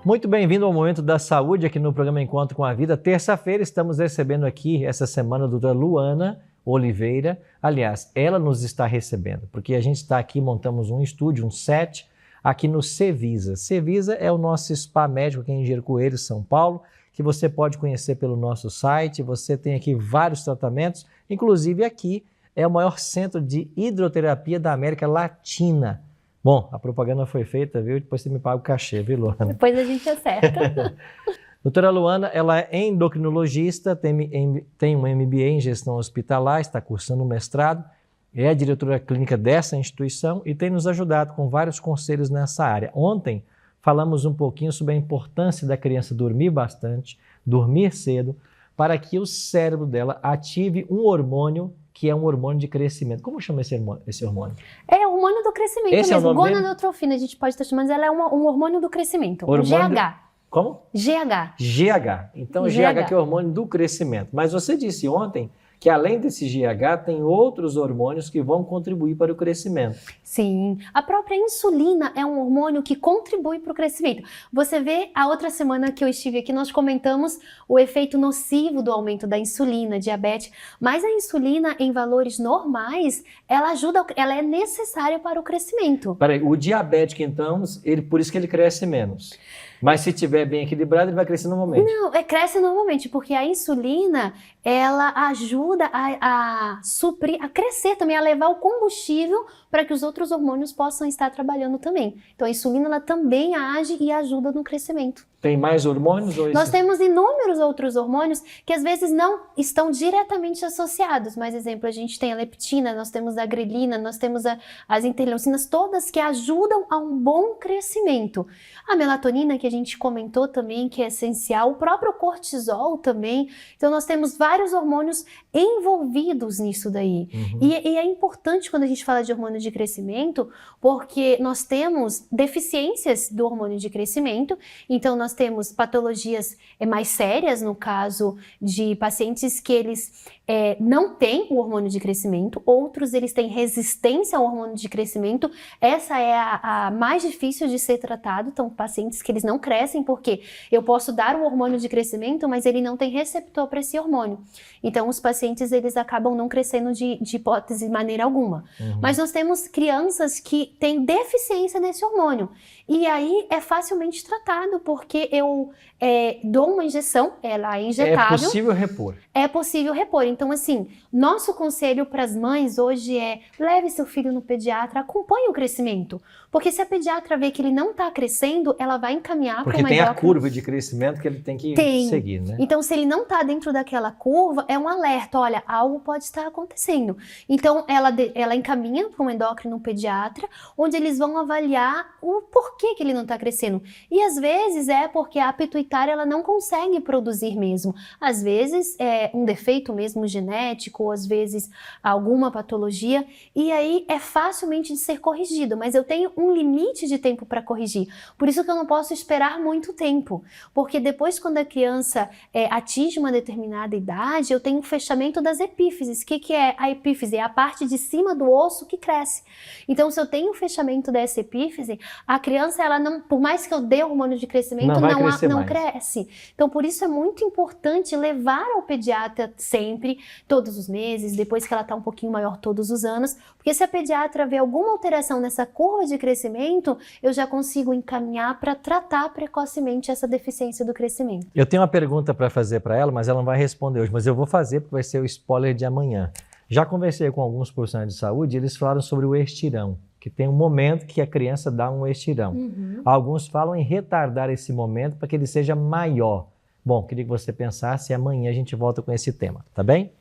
Muito bem-vindo ao Momento da Saúde aqui no programa Encontro com a Vida. Terça-feira estamos recebendo aqui, essa semana, a doutora Luana Oliveira. Aliás, ela nos está recebendo, porque a gente está aqui, montamos um estúdio, um set, aqui no Cevisa. Cevisa é o nosso spa médico aqui em Engenheiro Coelho, São Paulo, que você pode conhecer pelo nosso site. Você tem aqui vários tratamentos, inclusive aqui é o maior centro de hidroterapia da América Latina. Bom, a propaganda foi feita, viu? Depois você me paga o cachê, viu, Luana? Depois a gente acerta. Doutora Luana, ela é endocrinologista, tem um MBA em gestão hospitalar, está cursando um mestrado, é a diretora clínica dessa instituição e tem nos ajudado com vários conselhos nessa área. Ontem falamos um pouquinho sobre a importância da criança dormir bastante, dormir cedo, para que o cérebro dela ative um hormônio que é um hormônio de crescimento. Como chama esse hormônio? É o hormônio do crescimento esse mesmo. É Gonadotropina, a gente pode estar chamando, ela é um hormônio do crescimento. Hormônio GH. Como? GH. GH. Então, GH que é o hormônio do crescimento. Mas você disse ontem que além desse GH, tem outros hormônios que vão contribuir para o crescimento. Sim, a própria insulina é um hormônio que contribui para o crescimento. Você vê, a outra semana que eu estive aqui, nós comentamos o efeito nocivo do aumento da insulina, diabetes, mas a insulina em valores normais, ela ajuda, ela é necessária para o crescimento. Peraí, o diabético então, por isso que ele cresce menos. Mas se estiver bem equilibrado, ele vai crescer normalmente. Não, cresce normalmente, porque a insulina, ela ajuda a suprir, a crescer também, a levar o combustível para que os outros hormônios possam estar trabalhando também. Então a insulina, ela também age e ajuda no crescimento. Tem mais hormônios? Nós temos inúmeros outros hormônios que às vezes não estão diretamente associados. Mas, exemplo, a gente tem a leptina, nós temos a grelina, nós temos as interleucinas, todas que ajudam a um bom crescimento. A melatonina, que a gente comentou também, que é essencial, o próprio cortisol também. Então, nós temos vários hormônios envolvidos nisso daí. E é importante quando a gente fala de hormônio de crescimento, porque nós temos deficiências do hormônio de crescimento. Então, nós temos patologias mais sérias, no caso de pacientes que eles não têm o hormônio de crescimento, outros eles têm resistência ao hormônio de crescimento. Essa é a mais difícil de ser tratado. Então, pacientes que eles não crescem, porque eu posso dar o hormônio de crescimento, mas ele não tem receptor para esse hormônio. Então, os pacientes eles acabam não crescendo de hipótese de maneira alguma. Mas nós temos crianças que têm deficiência nesse hormônio. E aí é facilmente tratado, porque eu dou uma injeção, ela é injetável. É possível repor. É possível repor. Então, assim, nosso conselho para as mães hoje é: leve seu filho no pediatra, acompanhe o crescimento. Porque se a pediatra vê que ele não está crescendo, ela vai encaminhar para uma Porque tem endócrina. a curva de crescimento que ele tem que seguir, né? Então, se ele não está dentro daquela curva, é um alerta: olha, algo pode estar acontecendo. Então, ela encaminha para um endócrino pediatra, onde eles vão avaliar o porquê que ele não está crescendo. E às vezes é porque a pituitária ela não consegue produzir mesmo. Às vezes é um defeito mesmo genético, ou às vezes alguma patologia, e aí é facilmente de ser corrigido, mas eu tenho um limite de tempo para corrigir. Por isso que eu não posso esperar muito tempo, porque depois, quando a criança atinge uma determinada idade, eu tenho um fechamento das epífises. O que é a epífise? É a parte de cima do osso que cresce. Então, se eu tenho um fechamento dessa epífise, a criança, ela não, por mais que eu dê hormônio de crescimento, não cresce. Então, por isso é muito importante levar ao pediatra sempre, todos os meses, depois que ela está um pouquinho maior, todos os anos, porque se a pediatra vê alguma alteração nessa curva de crescimento, eu já consigo encaminhar para tratar precocemente essa deficiência do crescimento. Eu tenho uma pergunta para fazer para ela, mas ela não vai responder hoje, mas eu vou fazer porque vai ser o spoiler de amanhã. Já conversei com alguns profissionais de saúde e eles falaram sobre o estirão, que tem um momento que a criança dá um estirão. Alguns falam em retardar esse momento para que ele seja maior. Bom, queria que você pensasse e amanhã a gente volta com esse tema, tá bem?